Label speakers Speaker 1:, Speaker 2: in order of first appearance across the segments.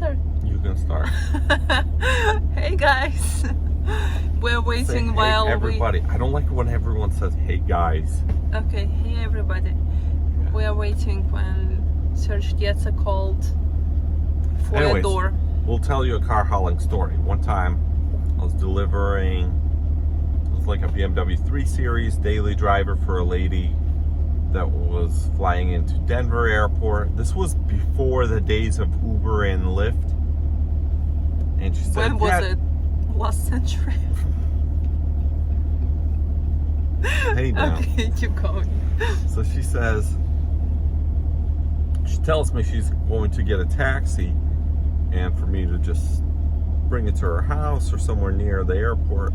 Speaker 1: start?
Speaker 2: You can start.
Speaker 1: Hey guys, we're waiting
Speaker 2: Say,
Speaker 1: while
Speaker 2: hey, everybody. I don't like it when everyone says, hey guys.
Speaker 1: Okay, hey everybody.
Speaker 2: Yeah.
Speaker 1: We are waiting when Serge gets a called for
Speaker 2: Anyways,
Speaker 1: a door.
Speaker 2: We'll tell you a car hauling story. One time, I was delivering, it was like a BMW 3 Series daily driver for a lady that was flying into Denver airport. This was before the days of Uber and Lyft. And she said,
Speaker 1: When was it? Last century?
Speaker 2: Hey now.
Speaker 1: Okay, keep going.
Speaker 2: So she says, she tells me she's going to get a taxi and for me to just bring it to her house or somewhere near the airport.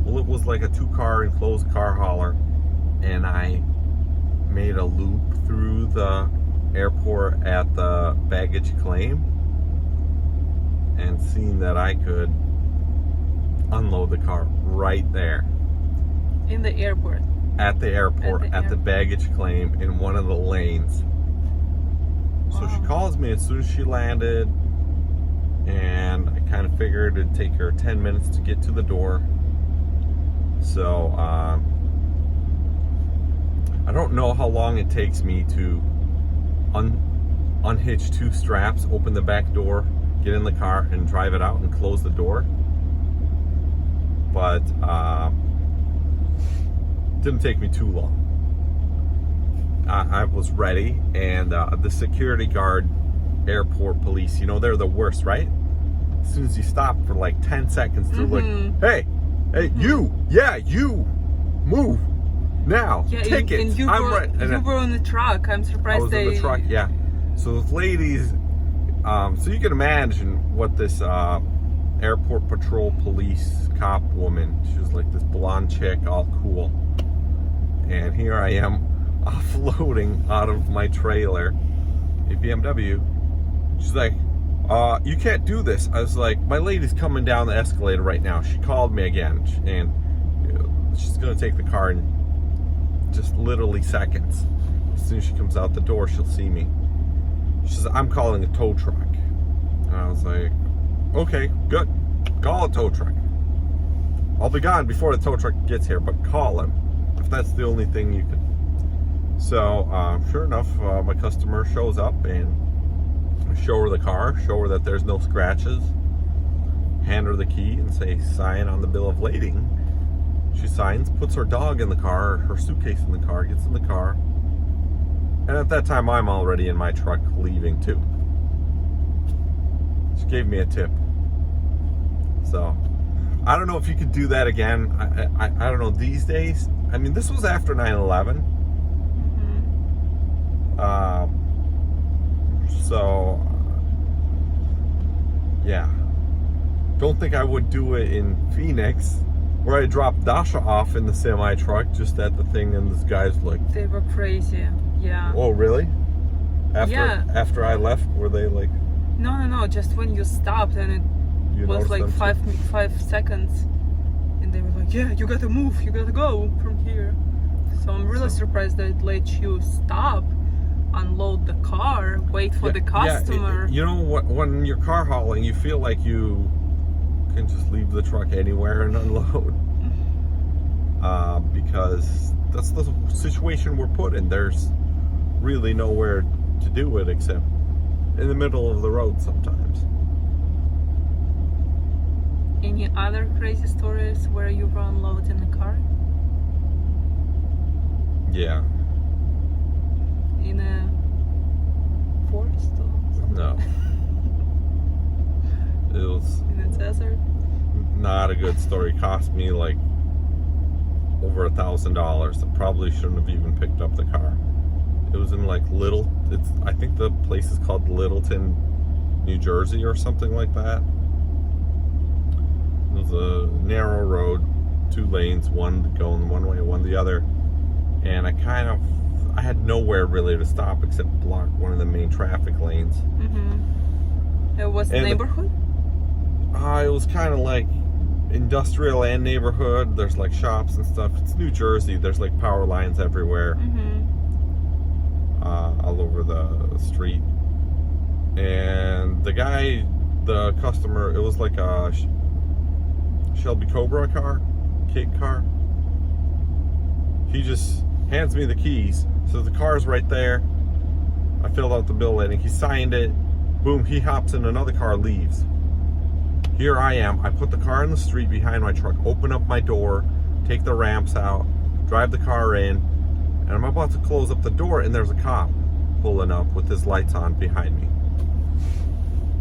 Speaker 2: Well, it was like a 2-car enclosed car hauler, and I made a loop through the airport at the baggage claim and seen that I could unload the car right there.
Speaker 1: In the airport.
Speaker 2: At the airport, at the
Speaker 1: airport.
Speaker 2: baggage claim in one of the lanes. So she calls me as soon as she landed, and I kind of figured it'd take her 10 minutes to get to the door. So, I don't know how long it takes me to unhitch 2 straps, open the back door, get in the car, and drive it out and close the door. But, didn't take me too long. I was ready, and the security guard, airport police, you know, they're the worst, right? As soon as you stop for like 10 seconds, they're like, hey, you move now,
Speaker 1: Yeah,
Speaker 2: tickets.
Speaker 1: and you
Speaker 2: I'm
Speaker 1: were,
Speaker 2: right. And
Speaker 1: you were on the truck. I'm surprised
Speaker 2: I was in the truck, yeah. So the ladies, so you can imagine what this airport patrol police cop woman, she was like this blonde chick, all cool. And here I am offloading out of my trailer a BMW. She's like, you can't do this. I was like, my lady's coming down the escalator right now. She called me again, and she's gonna take the car in just literally seconds. As soon as she comes out the door, she'll see me. She says, I'm calling a tow truck. And I was like, okay, good. Call a tow truck. I'll be gone before the tow truck gets here, but call him if that's the only thing you can. So, sure enough, my customer shows up, and I show her the car, show her that there's no scratches, hand her the key and say, sign on the bill of lading. She signs, puts her dog in the car, her suitcase in the car, gets in the car. And at that time, I'm already in my truck leaving too. She gave me a tip. So, I don't know if you could do that again. I don't know, these days. I mean, this was after 9/11. So, yeah. Don't think I would do it in Phoenix, where I dropped Dasha off in the semi truck just at the thing, and this guy's like,
Speaker 1: They were crazy. Yeah.
Speaker 2: oh, really?
Speaker 1: Yeah.
Speaker 2: After I left, were they like...
Speaker 1: No. Just when you stopped, and it was like 5 seconds, and they were like, yeah, you gotta move, you gotta go from here. So I'm really surprised that it let you stop, unload the car, wait for the customer.
Speaker 2: You know what? When you're car hauling, you feel like you can just leave the truck anywhere and unload, because that's the situation we're put in. There's really nowhere to do it except in the middle of the road sometimes.
Speaker 1: Any other crazy stories where you were unloading the car?
Speaker 2: Yeah.
Speaker 1: In a forest or something?
Speaker 2: No. It was
Speaker 1: In a desert?
Speaker 2: not a good story. It cost me like over $1,000. I probably shouldn't have even picked up the car. It was in like I think the place is called Littleton, New Jersey or something like that. It was a narrow road, 2 lanes, one going one way, one the other. And I had nowhere really to stop except block one of the main traffic lanes.
Speaker 1: It was the neighborhood?
Speaker 2: It was kind of like industrial and neighborhood. There's like shops and stuff. It's New Jersey. There's like power lines everywhere. All over the street. And the guy, the customer, it was like a Shelby Cobra car, kit car. He just hands me the keys. So the car's right there. I filled out the bill letting. He signed it. Boom, he hops in another car, leaves. Here I am. I put the car in the street behind my truck, open up my door, take the ramps out, drive the car in, and I'm about to close up the door, and there's a cop pulling up with his lights on behind me.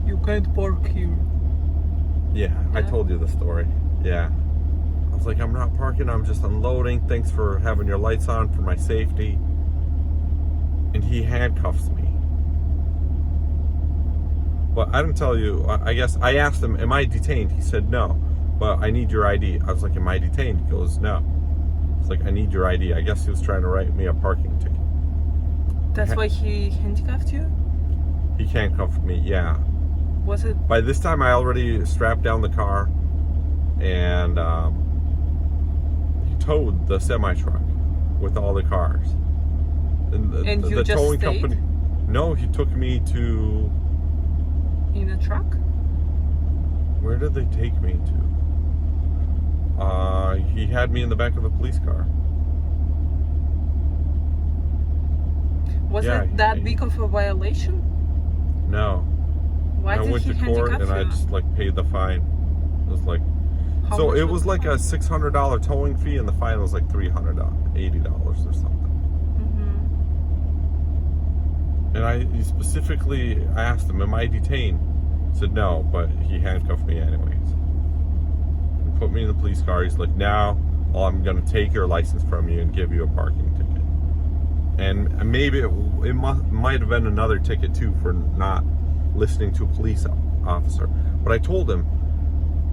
Speaker 1: You can't park here.
Speaker 2: Yeah, I told you the story. Yeah. I was like, I'm not parking, I'm just unloading. Thanks for having your lights on for my safety. And he handcuffs me. But I didn't tell you, I guess I asked him, am I detained? He said, no, but I need your ID. I was like, am I detained? He goes, no. It's like, I need your ID. I guess he was trying to write me a parking ticket.
Speaker 1: That's why he handcuffed you?
Speaker 2: He handcuffed me, yeah.
Speaker 1: Was it?
Speaker 2: By this time, I already strapped down the car, and he towed the semi-truck with all the cars.
Speaker 1: And you just
Speaker 2: towing
Speaker 1: stayed?
Speaker 2: company. No, he took me to.
Speaker 1: In a truck?
Speaker 2: Where did they take me to? He had me in the back of the police car.
Speaker 1: Was it that big of a violation?
Speaker 2: No.
Speaker 1: Why
Speaker 2: I
Speaker 1: did
Speaker 2: went
Speaker 1: he
Speaker 2: to court
Speaker 1: handcuff
Speaker 2: and
Speaker 1: you?
Speaker 2: I just like paid the fine. It was like.
Speaker 1: How
Speaker 2: So
Speaker 1: much
Speaker 2: it was
Speaker 1: the
Speaker 2: like
Speaker 1: fine?
Speaker 2: a $600 towing fee, and the fine was like $380 or something. And I specifically asked him, am I detained? He said no, but he handcuffed me anyways. He put me in the police car. He's like, now I'm going to take your license from you and give you a parking ticket. And maybe it might have been another ticket too for not listening to a police officer. But I told him,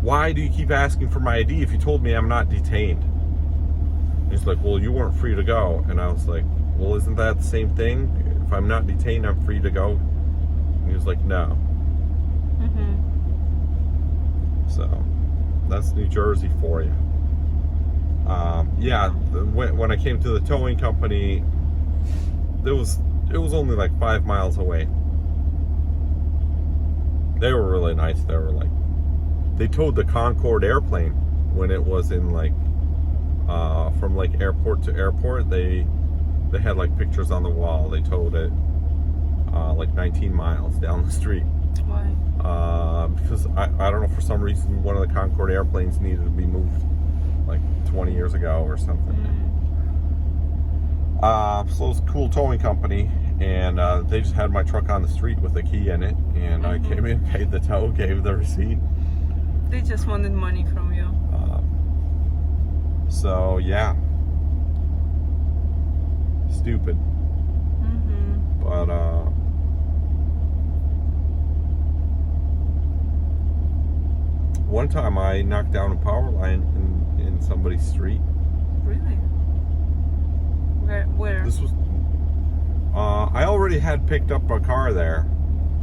Speaker 2: why do you keep asking for my ID if you told me I'm not detained? He's like, well, you weren't free to go. And I was like, well, isn't that the same thing? If I'm not detained, I'm free to go. And he was like, no. So that's New Jersey for you. Yeah, when I came to the towing company, it was only like 5 miles away. They were really nice. They towed the Concorde airplane when it was in like from like airport to airport. They had like pictures on the wall. They towed it like 19 miles down the street.
Speaker 1: Why?
Speaker 2: Because I don't know, for some reason one of the Concorde airplanes needed to be moved like 20 years ago or something. So it was a cool towing company, and they just had my truck on the street with a key in it, and I came in, paid the tow, gave the receipt.
Speaker 1: They just wanted money from you.
Speaker 2: So yeah. Stupid. But one time I knocked down a power line in somebody's street.
Speaker 1: Really? Where?
Speaker 2: This was I already had picked up a car there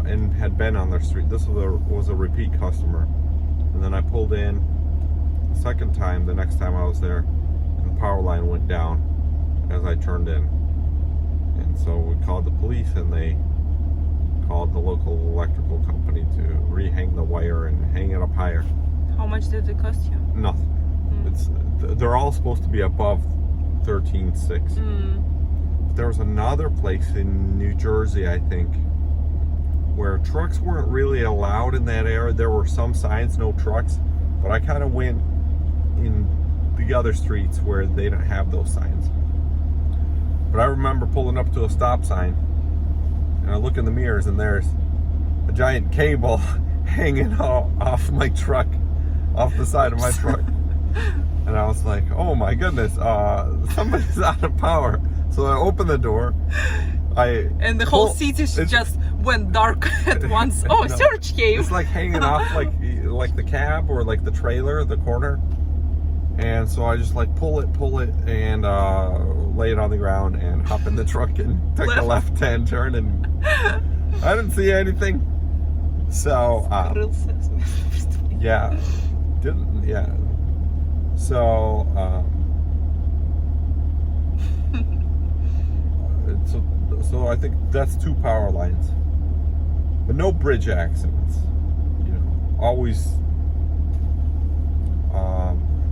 Speaker 2: and had been on their street. This was a repeat customer. And then I pulled in the second time, the next time I was there, and the power line went down as I turned in. And so we called the police, and they called the local electrical company to rehang the wire and hang it up higher.
Speaker 1: How much did it cost you?
Speaker 2: Nothing. They're all supposed to be above 13.6. There was another place in New Jersey, I think, where trucks weren't really allowed in that area. There were some signs, no trucks, but I kind of went in the other streets where they don't have those signs. But I remember pulling up to a stop sign, and I look in the mirrors, and there's a giant cable hanging off my truck, off the side of my truck. And I was like, oh my goodness, somebody's out of power. So I opened the door.
Speaker 1: And the whole city just went dark at once. Oh, no, search came.
Speaker 2: It's like hanging off like the cab or like the trailer, the corner. And so I just like pull it and lay it on the ground and hop in the truck and take a left-hand turn, and I didn't see anything. So yeah. So so I think that's 2 power lines. but no bridge accidents. You know, always.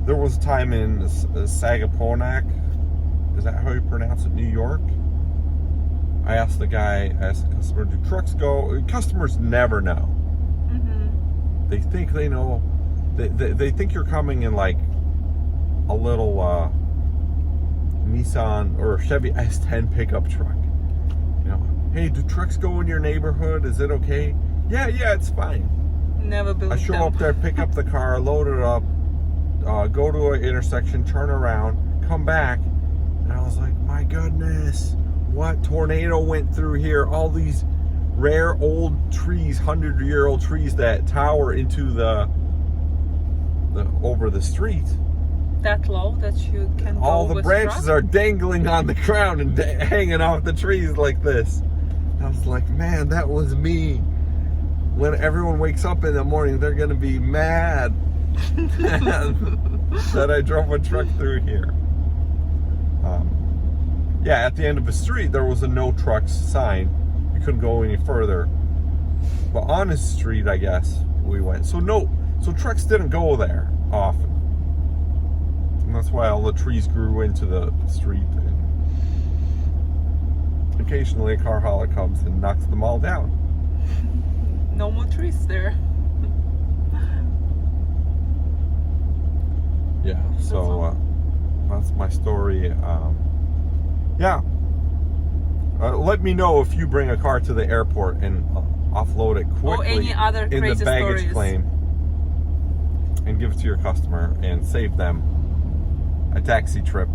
Speaker 2: There was a time in Sagaponack, is that how you pronounce it, New York? I asked the customer, do trucks go? Customers never know.
Speaker 1: Mm-hmm.
Speaker 2: They think they know. They think you're coming in like a little Nissan or Chevy S10 pickup truck. You know, hey, do trucks go in your neighborhood? Is it okay? Yeah, it's fine.
Speaker 1: Never believe
Speaker 2: I show
Speaker 1: them.
Speaker 2: up there, pick up the car, load it up, go to an intersection, turn around, come back, and I was like, my goodness, what tornado went through here? All these rare old trees, 100-year-old trees that tower into the over the street.
Speaker 1: That low that you can
Speaker 2: All
Speaker 1: go
Speaker 2: the
Speaker 1: with
Speaker 2: branches
Speaker 1: truck?
Speaker 2: are dangling on the ground and hanging off the trees like this. I was like, man, that was me. When everyone wakes up in the morning, they're gonna be mad that I drove a truck through here. Yeah, at the end of the street, there was a no trucks sign. You couldn't go any further. But on the street, I guess, we went. So trucks didn't go there often. And that's why all the trees grew into the street. And occasionally a car hauler comes and knocks them all down.
Speaker 1: No more trees there.
Speaker 2: Yeah, so that's my story. Yeah. Let me know if you bring a car to the airport and offload it quickly
Speaker 1: Or any other
Speaker 2: in the
Speaker 1: crazy
Speaker 2: baggage
Speaker 1: stories.
Speaker 2: claim and give it to your customer and save them a taxi trip